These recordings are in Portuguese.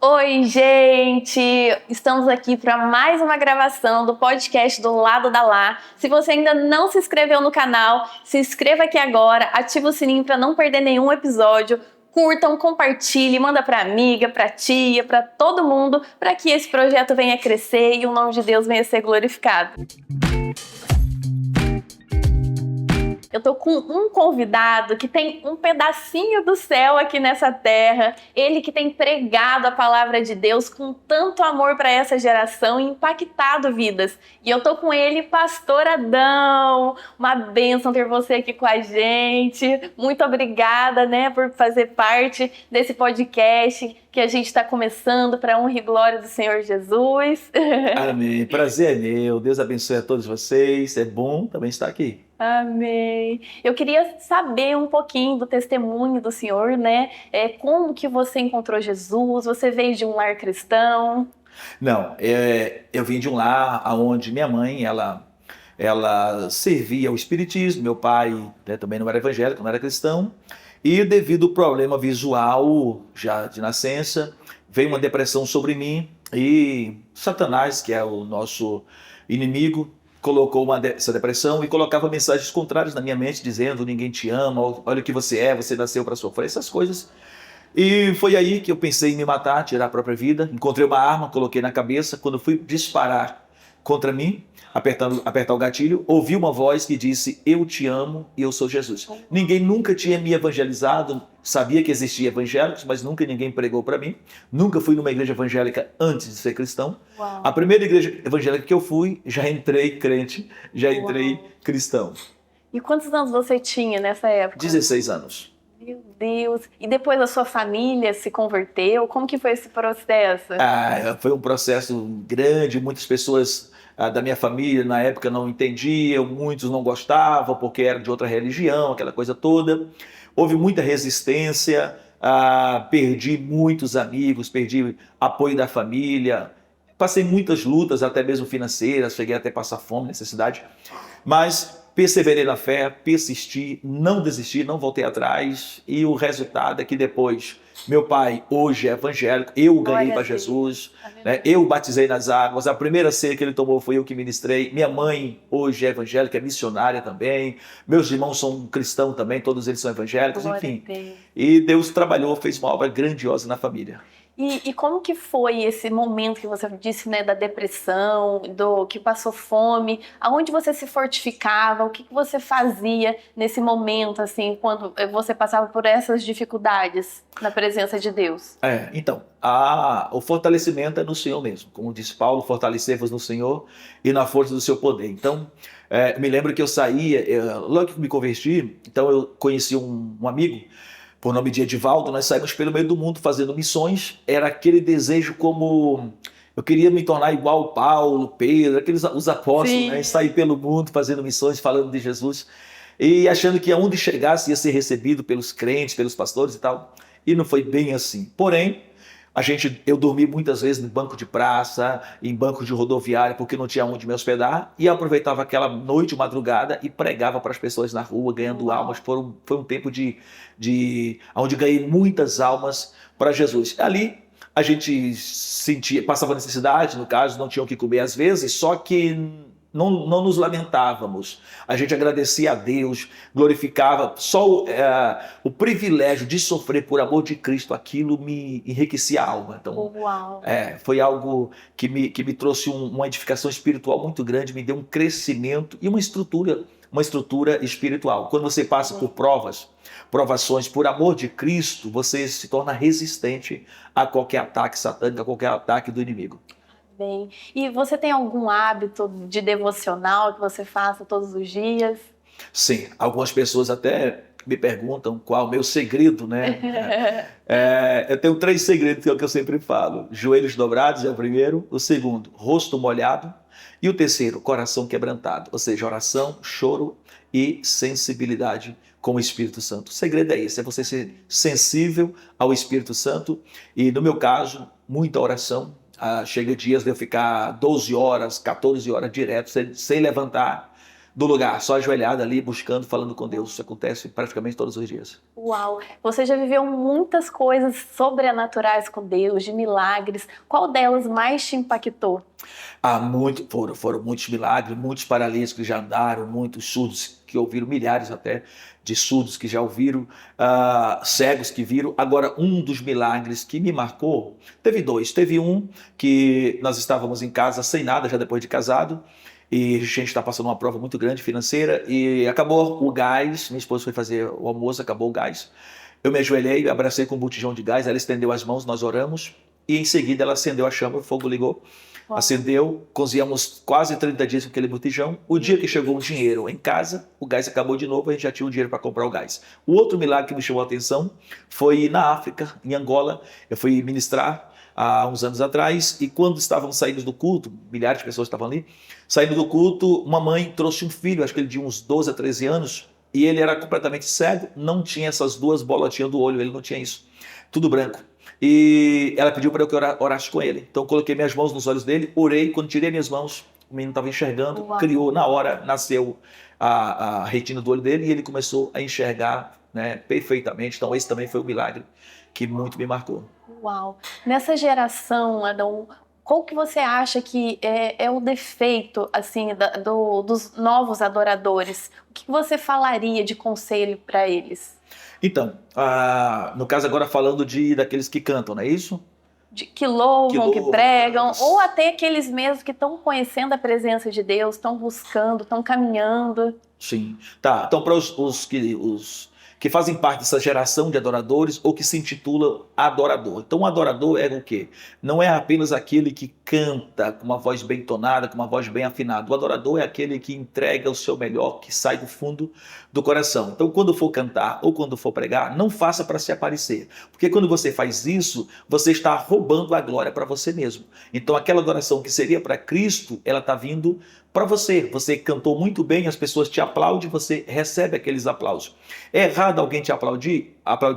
Oi, gente! Estamos aqui para mais uma gravação do podcast do Lado da Lá. Se você ainda não se inscreveu no canal, se inscreva aqui agora, ativa o sininho para não perder nenhum episódio. Curtam, compartilhe, manda para amiga, para tia, para todo mundo, para que esse projeto venha crescer e o nome de Deus venha ser glorificado. Eu tô com um convidado que tem um pedacinho do céu aqui nessa terra. Ele que tem pregado a palavra de Deus com tanto amor para essa geração e impactado vidas. E eu tô com ele, Pastor Adão. Uma bênção ter você aqui com a gente. Muito obrigada, por fazer parte desse podcast que a gente está começando para a honra e glória do Senhor Jesus. Amém. Prazer é meu. Deus abençoe a todos vocês. É bom também estar aqui. Amém. Eu queria saber um pouquinho do testemunho do Senhor, como que você encontrou Jesus? Você veio de um lar cristão? Não, eu vim de um lar onde minha mãe, ela servia ao espiritismo, meu pai, também não era evangélico, não era cristão, e devido ao problema visual, já de nascença, veio uma depressão sobre mim e Satanás, que é o nosso inimigo, colocou essa depressão e colocava mensagens contrárias na minha mente, dizendo: ninguém te ama, olha o que você é, você nasceu para sofrer, essas coisas. E foi aí que eu pensei em me matar, tirar a própria vida. Encontrei uma arma, coloquei na cabeça. Quando fui disparar contra mim, apertar o gatilho, ouvi uma voz que disse: eu te amo e eu sou Jesus. Ninguém nunca tinha me evangelizado, sabia que existia evangélicos, mas nunca ninguém pregou para mim. Nunca fui numa igreja evangélica antes de ser cristão. Uau. A primeira igreja evangélica que eu fui, já entrei crente, já entrei Uau. cristão. E quantos anos você tinha nessa época? 16 anos. Meu Deus! E depois a sua família se converteu? Como que foi esse processo? Foi um processo grande, muitas pessoas da minha família na época não entendiam, muitos não gostavam porque era de outra religião, aquela coisa toda. Houve muita resistência, perdi muitos amigos, perdi apoio da família, passei muitas lutas, até mesmo financeiras, cheguei até a passar fome, necessidade, mas perseverei na fé, persisti, não desisti, não voltei atrás, e o resultado é que depois meu pai hoje é evangélico, eu ganhei para Jesus, eu batizei nas águas, a primeira ceia que ele tomou foi eu que ministrei, minha mãe hoje é evangélica, é missionária também, meus irmãos são cristãos também, todos eles são evangélicos, enfim. E Deus trabalhou, fez uma obra grandiosa na família. E como que foi esse momento que você disse, da depressão, do que passou fome? Aonde você se fortificava? O que você fazia nesse momento, assim, quando você passava por essas dificuldades na presença de Deus? Então, o fortalecimento é no Senhor mesmo. Como disse Paulo, fortalecei-vos no Senhor e na força do seu poder. Então, me lembro que eu saía, logo que me converti, então eu conheci um amigo, por nome de Edivaldo, nós saímos pelo meio do mundo fazendo missões. Era aquele desejo como eu queria me tornar igual Paulo, Pedro, os apóstolos, sair pelo mundo fazendo missões, falando de Jesus e achando que aonde chegasse ia ser recebido pelos crentes, pelos pastores e tal. E não foi bem assim. Porém, eu dormi muitas vezes em banco de praça, em banco de rodoviária, porque não tinha onde me hospedar, e aproveitava aquela noite, madrugada, e pregava para as pessoas na rua, ganhando almas. Foi um tempo onde ganhei muitas almas para Jesus. Ali a gente passava necessidade, no caso, não tinha o que comer às vezes, só que não nos lamentávamos, a gente agradecia a Deus, glorificava, só o privilégio de sofrer por amor de Cristo, aquilo me enriquecia a alma. Então, foi algo que me trouxe uma edificação espiritual muito grande, me deu um crescimento e uma estrutura espiritual. Quando você passa por provações por amor de Cristo, você se torna resistente a qualquer ataque satânico, a qualquer ataque do inimigo. Bem. E você tem algum hábito de devocional que você faça todos os dias? Sim, algumas pessoas até me perguntam qual é o meu segredo, eu tenho 3 segredos, que é o que eu sempre falo. Joelhos dobrados é o primeiro, o segundo, rosto molhado, e o terceiro, coração quebrantado, ou seja, oração, choro e sensibilidade com o Espírito Santo. O segredo é esse, é você ser sensível ao Espírito Santo, e no meu caso, muita oração. Chega dias de eu ficar 12 horas, 14 horas direto, sem levantar, do lugar, só ajoelhada ali, buscando, falando com Deus. Isso acontece praticamente todos os dias. Uau! Você já viveu muitas coisas sobrenaturais com Deus, de milagres. Qual delas mais te impactou? Foram muitos milagres, muitos paralíticos que já andaram, muitos surdos que ouviram, milhares até de surdos que já ouviram, cegos que viram. Agora, um dos milagres que me marcou, teve dois. Teve um que nós estávamos em casa sem nada, já depois de casado, e a gente está passando uma prova muito grande financeira, e acabou o gás, minha esposa foi fazer o almoço, acabou o gás. Eu me ajoelhei, abracei com um botijão de gás, ela estendeu as mãos, nós oramos, e em seguida ela acendeu a chama, o fogo ligou. Uau. Acendeu, cozinhamos quase 30 dias com aquele botijão. O dia que chegou o dinheiro em casa, o gás acabou de novo, a gente já tinha o dinheiro para comprar o gás. O outro milagre que me chamou a atenção foi na África, em Angola. Eu fui ministrar há uns anos atrás, e quando estávamos saindo do culto, milhares de pessoas estavam ali, saindo do culto, uma mãe trouxe um filho, acho que ele tinha uns 12 a 13 anos, e ele era completamente cego, não tinha essas duas bolotinhas do olho, ele não tinha isso, tudo branco. E ela pediu para eu que orasse com ele. Então coloquei minhas mãos nos olhos dele, orei, quando tirei minhas mãos, o menino estava enxergando, Uau. criou, na hora, nasceu a retina do olho dele e ele começou a enxergar, né, perfeitamente. Então esse também foi um milagre que muito me marcou. Uau! Nessa geração, Adão, qual que você acha que é o defeito assim, dos novos adoradores? O que você falaria de conselho para eles? Então, no caso agora falando daqueles que cantam, não é isso? Que louvam, que pregam, cantam. ou até aqueles mesmos que estão conhecendo a presença de Deus, estão buscando, estão caminhando. Sim. Tá, então para os que fazem parte dessa geração de adoradores ou que se intitulam adorador. Então, o adorador é o quê? Não é apenas aquele que canta com uma voz bem tonada, com uma voz bem afinada. O adorador é aquele que entrega o seu melhor, que sai do fundo do coração. Então, quando for cantar ou quando for pregar, não faça para se aparecer. Porque quando você faz isso, você está roubando a glória para você mesmo. Então, aquela adoração que seria para Cristo, ela está vindo para você. Você cantou muito bem, as pessoas te aplaudem, você recebe aqueles aplausos. É errado alguém te aplaudir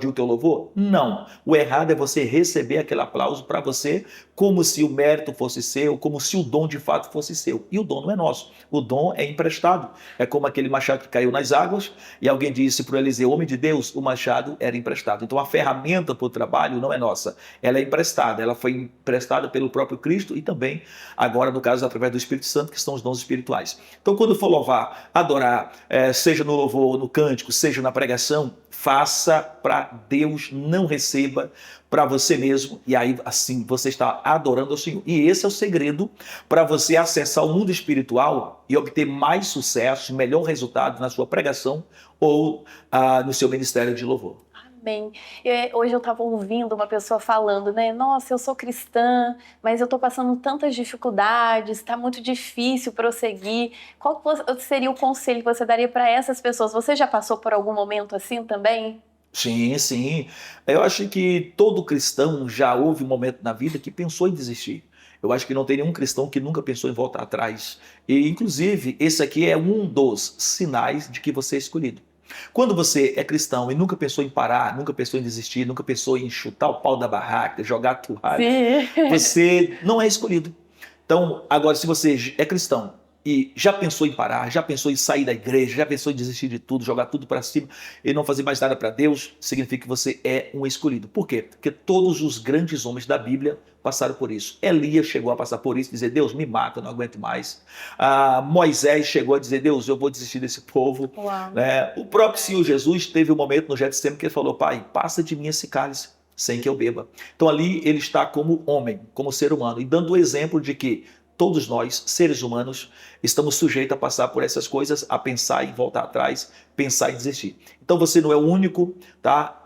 o teu louvor? Não. O errado é você receber aquele aplauso para você como se o mérito fosse seu, como se o dom de fato fosse seu. E o dom não é nosso. O dom é emprestado. É como aquele machado que caiu nas águas e alguém disse para o Eliseu, homem de Deus, o machado era emprestado. Então a ferramenta para o trabalho não é nossa. Ela é emprestada. Ela foi emprestada pelo próprio Cristo e também, agora no caso, através do Espírito Santo, que são os dons espirituais. Então quando for louvar, adorar, seja no louvor, no cântico, seja na pregação, faça para Deus, não receba para você mesmo, e aí assim você está adorando ao Senhor. E esse é o segredo para você acessar o mundo espiritual e obter mais sucesso, melhor resultado na sua pregação ou no seu ministério de louvor. Amém. Hoje eu estava ouvindo uma pessoa falando, né? Nossa, eu sou cristã, mas eu estou passando tantas dificuldades, está muito difícil prosseguir. Qual seria o conselho que você daria para essas pessoas? Você já passou por algum momento assim também? Sim, sim. Eu acho que todo cristão já houve um momento na vida que pensou em desistir. Eu acho que não tem nenhum cristão que nunca pensou em voltar atrás. E, inclusive, esse aqui é um dos sinais de que você é escolhido. Quando você é cristão e nunca pensou em parar, nunca pensou em desistir, nunca pensou em chutar o pau da barraca, jogar a toalha, você não é escolhido. Então, agora, se você é cristão e já pensou em parar, já pensou em sair da igreja, já pensou em desistir de tudo, jogar tudo para cima e não fazer mais nada para Deus, significa que você é um escolhido. Por quê? Porque todos os grandes homens da Bíblia passaram por isso. Elias chegou a passar por isso, dizer, Deus, me mata, eu não aguento mais. Moisés chegou a dizer, Deus, eu vou desistir desse povo. O próprio Senhor Jesus teve um momento no Getsemane que ele falou, Pai, passa de mim esse cálice, sem que eu beba. Então ali ele está como homem, como ser humano, e dando o exemplo de que todos nós, seres humanos, estamos sujeitos a passar por essas coisas, a pensar em voltar atrás, pensar em desistir. Então você não é o único, tá?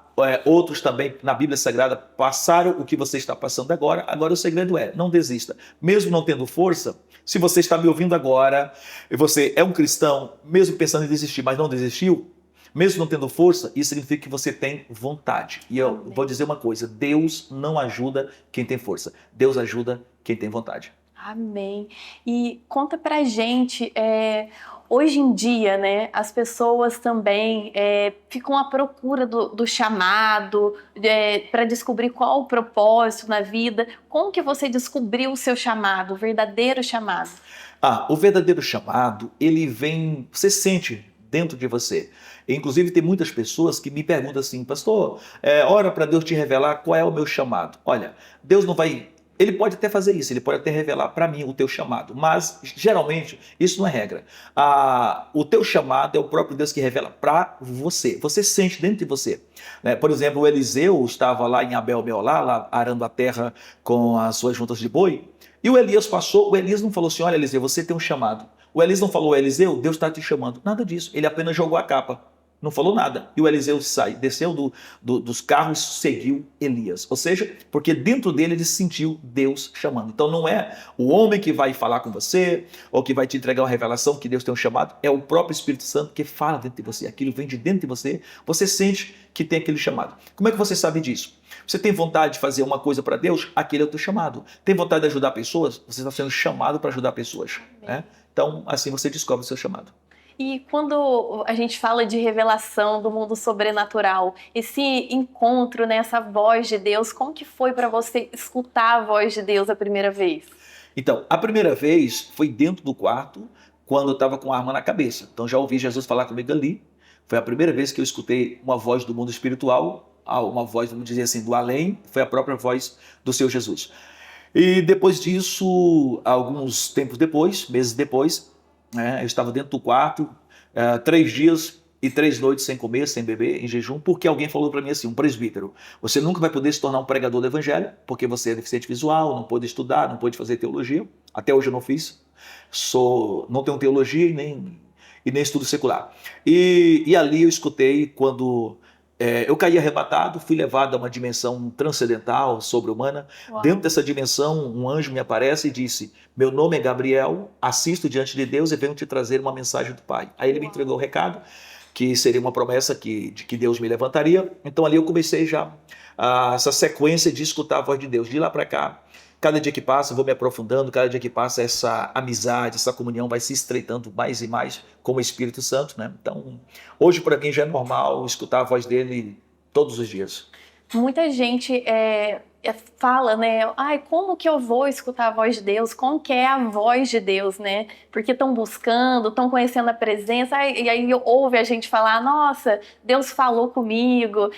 Outros também na Bíblia Sagrada passaram o que você está passando agora. Agora o segredo é, não desista. Mesmo não tendo força, se você está me ouvindo agora, e você é um cristão, mesmo pensando em desistir, mas não desistiu, mesmo não tendo força, isso significa que você tem vontade. E eu vou dizer uma coisa, Deus não ajuda quem tem força. Deus ajuda quem tem vontade. Amém. E conta pra gente, Hoje em dia, né, as pessoas também ficam à procura do chamado, para descobrir qual o propósito na vida. Como que você descobriu o seu chamado, o verdadeiro chamado? O verdadeiro chamado, ele vem, você sente dentro de você. Inclusive, tem muitas pessoas que me perguntam assim, pastor, ora para Deus te revelar qual é o meu chamado. Olha, Deus não vai... Ele pode até fazer isso, ele pode até revelar para mim o teu chamado, mas geralmente isso não é regra. O teu chamado é o próprio Deus que revela para você. Você sente dentro de você. Né? Por exemplo, o Eliseu estava lá em Abel-meolá, lá arando a terra com as suas juntas de boi, e o Elias passou. O Elias não falou assim, olha Eliseu, você tem um chamado. O Elias não falou, Eliseu, Deus está te chamando. Nada disso, ele apenas jogou a capa. Não falou nada. E o Eliseu desceu dos carros, seguiu Elias. Ou seja, porque dentro dele ele sentiu Deus chamando. Então não é o homem que vai falar com você, ou que vai te entregar uma revelação que Deus tem um chamado, é o próprio Espírito Santo que fala dentro de você. Aquilo vem de dentro de você, você sente que tem aquele chamado. Como é que você sabe disso? Você tem vontade de fazer uma coisa para Deus? Aquele é o teu chamado. Tem vontade de ajudar pessoas? Você está sendo chamado para ajudar pessoas. Né? Então, assim você descobre o seu chamado. E quando a gente fala de revelação do mundo sobrenatural, esse encontro, né, essa voz de Deus, como que foi para você escutar a voz de Deus a primeira vez? Então, a primeira vez foi dentro do quarto, quando eu estava com a arma na cabeça. Então já ouvi Jesus falar comigo ali. Foi a primeira vez que eu escutei uma voz do mundo espiritual, uma voz, vamos dizer assim, do além, foi a própria voz do Senhor Jesus. E depois disso, alguns tempos depois, meses depois, eu estava dentro do quarto, 3 dias e 3 noites sem comer, sem beber, em jejum, porque alguém falou para mim assim, um presbítero, você nunca vai poder se tornar um pregador do evangelho, porque você é deficiente visual, não pôde estudar, não pôde fazer teologia, até hoje eu não fiz, não tenho teologia e nem estudo secular. E ali eu escutei quando... eu caí arrebatado, fui levado a uma dimensão transcendental, sobre-humana. Dentro dessa dimensão, um anjo me aparece e disse, meu nome é Gabriel, assisto diante de Deus e venho te trazer uma mensagem do Pai. Aí ele me entregou o recado, que seria uma promessa de que Deus me levantaria. Então ali eu comecei já essa sequência de escutar a voz de Deus. De lá para cá, cada dia que passa eu vou me aprofundando, cada dia que passa essa amizade, essa comunhão vai se estreitando mais e mais com o Espírito Santo, né? Então, hoje para mim já é normal escutar a voz dele todos os dias. Muita gente fala, né? Ai, como que eu vou escutar a voz de Deus? Como que é a voz de Deus, né? Porque estão buscando, estão conhecendo a presença, e aí ouve a gente falar, nossa, Deus falou comigo,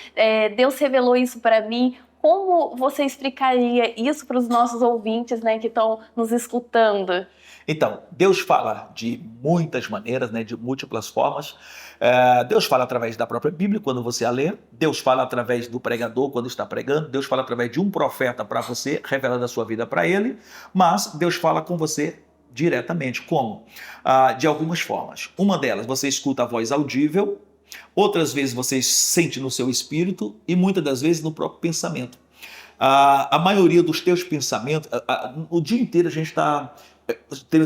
Deus revelou isso para mim. Como você explicaria isso para os nossos ouvintes, né, que estão nos escutando? Então, Deus fala de muitas maneiras, né, de múltiplas formas. Deus fala através da própria Bíblia, quando você a lê. Deus fala através do pregador, quando está pregando. Deus fala através de um profeta para você, revelando a sua vida para ele. Mas Deus fala com você diretamente. Como? De algumas formas. Uma delas, você escuta a voz audível. Outras vezes você sente no seu espírito e muitas das vezes no próprio pensamento. A maioria dos teus pensamentos, o dia inteiro a gente está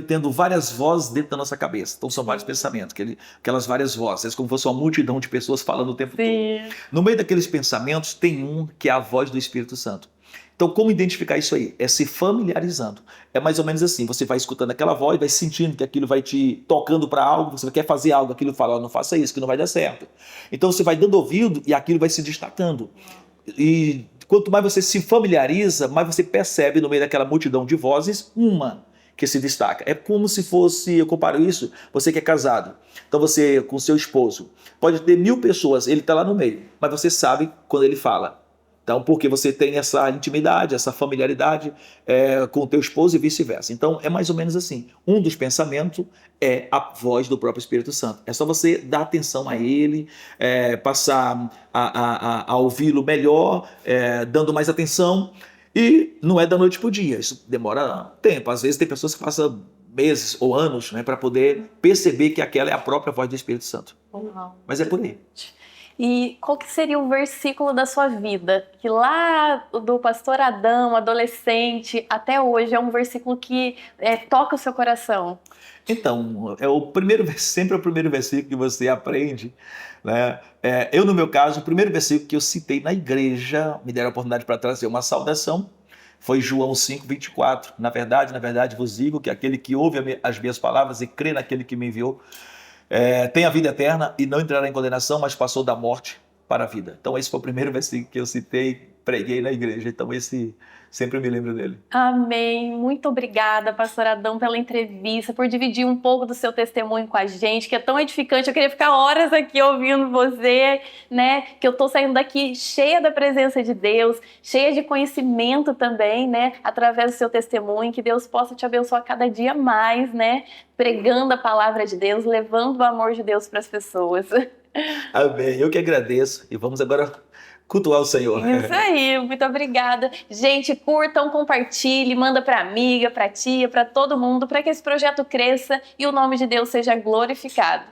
tendo várias vozes dentro da nossa cabeça. Então são vários pensamentos, aquelas várias vozes, é como se fosse uma multidão de pessoas falando o tempo todo. No meio daqueles pensamentos tem um que é a voz do Espírito Santo. Então, como identificar isso aí? É se familiarizando. É mais ou menos assim, você vai escutando aquela voz, vai sentindo que aquilo vai te tocando para algo, você quer fazer algo, aquilo fala, não faça isso, que não vai dar certo. Então você vai dando ouvido e aquilo vai se destacando. E quanto mais você se familiariza, mais você percebe no meio daquela multidão de vozes, uma que se destaca. É como se fosse, eu comparo isso, você que é casado. Então você com seu esposo, pode ter 1000 pessoas, ele está lá no meio, mas você sabe quando ele fala. Então, porque você tem essa intimidade, essa familiaridade com o teu esposo e vice-versa. Então, é mais ou menos assim. Um dos pensamentos é a voz do próprio Espírito Santo. É só você dar atenção a ele, passar a ouvi-lo melhor, dando mais atenção. E não é da noite para o dia, isso demora tempo. Às vezes tem pessoas que passam meses ou anos, né, para poder perceber que aquela é a própria voz do Espírito Santo. Mas é por aí. E qual que seria o versículo da sua vida? Que lá do pastor Adão, adolescente, até hoje é um versículo que toca o seu coração. Então, sempre é o primeiro versículo que você aprende, né? No meu caso, o primeiro versículo que eu citei na igreja, me deram a oportunidade para trazer uma saudação, foi João 5:24. Na verdade vos digo que aquele que ouve as minhas palavras e crê naquele que me enviou, tem a vida eterna e não entrará em condenação, mas passou da morte para a vida. Então esse foi o primeiro versículo que eu citei, preguei na igreja. Então esse sempre me lembro dele. Amém. Muito obrigada, pastor Adão, pela entrevista, por dividir um pouco do seu testemunho com a gente, que é tão edificante. Eu queria ficar horas aqui ouvindo você, né? Que eu tô saindo daqui cheia da presença de Deus, cheia de conhecimento também, né? Através do seu testemunho, que Deus possa te abençoar cada dia mais, né? Pregando a palavra de Deus, levando o amor de Deus para as pessoas. Amém. Eu que agradeço. E vamos agora cultuar o Senhor. Isso aí, muito obrigada. Gente, curtam, compartilhe, manda para amiga, para tia, para todo mundo, para que esse projeto cresça e o nome de Deus seja glorificado.